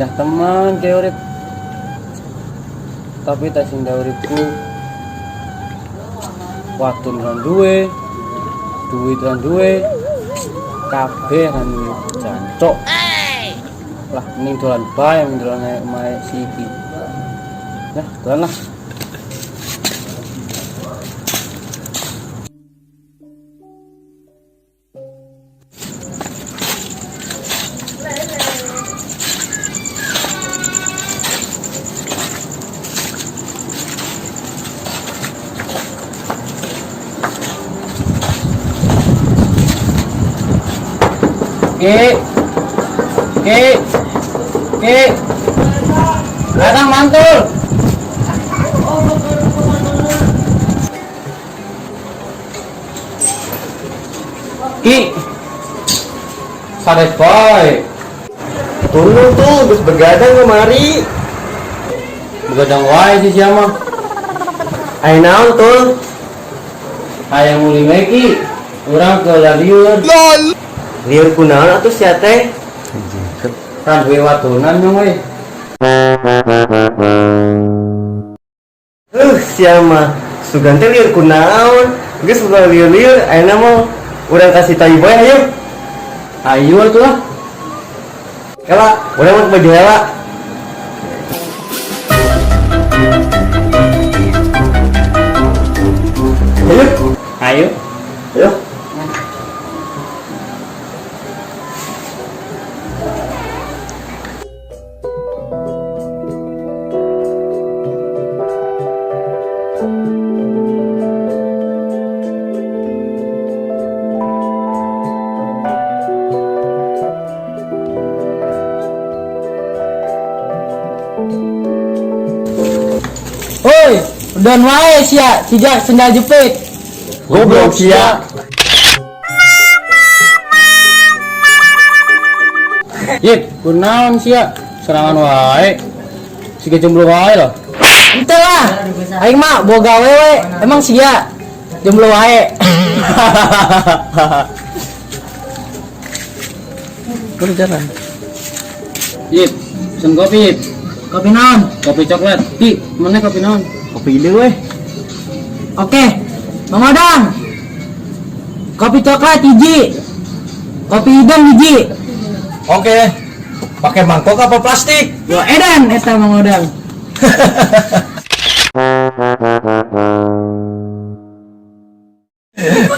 pindah teman ke urip. Tapi tak sindah uripku. Waktu kan duwe, duit kan duwe, kabeh kan duwe jancok. Lah mending dolan bae, mending dolan omahe si iki. Nah, dolan lah. Ki, datang mantul. Ki, sadar boy. Tunggu tuh, terus begadang kemari. Begadang wae sih siapa? Ayo naon tuh? Ayah muli ki, urang ke liur. LOL. Liur kunaon atuh sia teh? Kan duwe watonan nyong we. Sia mah sugan teh liur kunaon? Geus bukan liur-liur, ayeuna mah urang kasih tai boy ayo. Ayo atuh lah. Ela, urang mah ke baju ela. Ayo. Ayo. Ayo. Oi, udan wae sia, tidak sendal jepit. Goblok sia. Yip, kunaon sia? Serangan wae. Siga jomblo wae loh. Ente lah, aing mah boga wewe, emang sia jomblo wae. Berjalan. Yip, pesen kopi Yip. Kopi naon? Kopi coklat. Ki, mana kopi naon? Kopi ide weh. Oke, Mang Odang. Kopi coklat hiji. Kopi hidung hiji. Oke. Pakai mangkok apa plastik? Yo edan eta Mang Odang.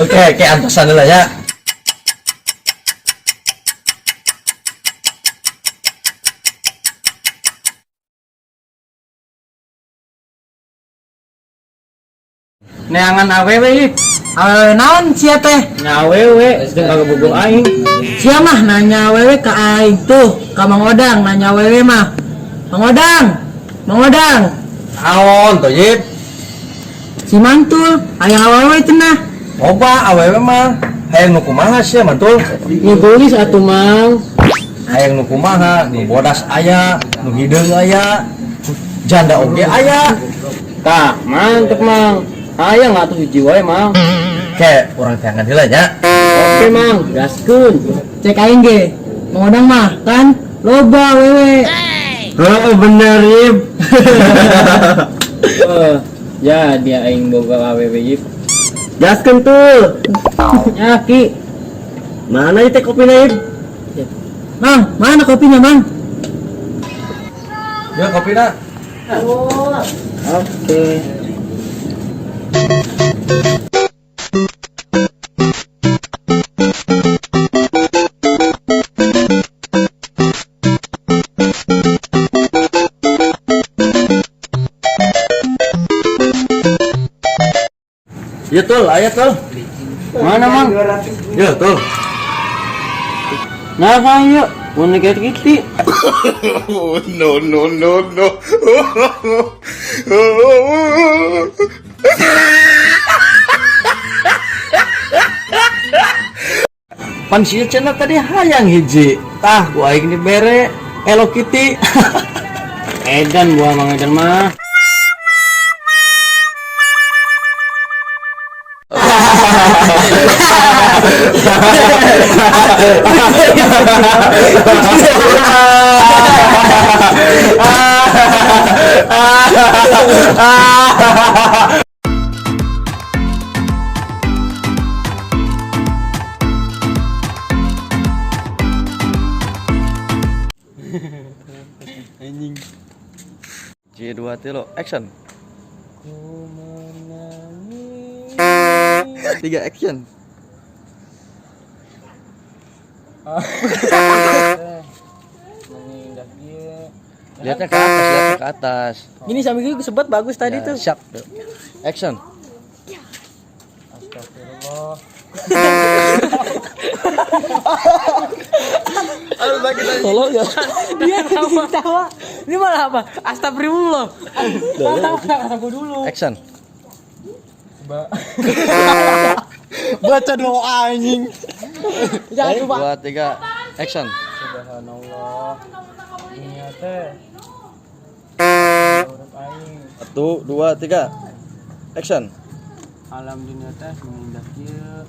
Oke, antosan dulu ya. Neangan awewe Yip. Awewe naon sia teh? Nyawewe, sedang kagak bubul aing. Sia mah nanya wewe ka aing tuh, ka Mang Odang nanya wewe mah. Mang Odang. Mang Odang. Naon tuh Yip? Si mantul, aya awewe cenah. Oba awewe mah hayang nu kumaha sia mantul? Ini gelis atuh Mang. Hayang nu kumaha, nu bodas aya, nu hideung aya, janda oge aya. Tah, mantep Mang. Aya nggak tuh hiji wae Mang. Ke urang teh angkat heula nya. Oke Mang, gaskeun. Cek aing ge. Mang Odang mah kan loba wewe. Heeh bener Yip. Ya dia aing boga awewe Yip. Gaskeun tuh. Nyaki. Mana ieu teh kopina Yip? Mang, mana kopinya Mang? Ya kopina. Oke. Ya tul, aya tul. Mana Mang? Ya tul. Nah Mang yuk, boneka kita. No, no, no, no. Pan sieu cenah tadi hayang hiji. Tah gua aing dibere Hello Kitty. Edan buah Mang Edan mah. Anjing. J2 action. Ku menangis. 3 action. Mengindak dia. Lihatnya ke atas, lihatnya ke atas. Gini sambil gue sebut bagus tadi Ya, tuh. siap. Action. Astagfirullah. Tolong ya. Dia ketawa. Ini malah apa? Astagfirullah. Kata gue dulu. Action. Baca doa anjing. Jangan lupa. 2 3 action. Subhanallah. Dunia teh. Huruf aing. 1 2 3 action. Alam dunia teh mengindak dia.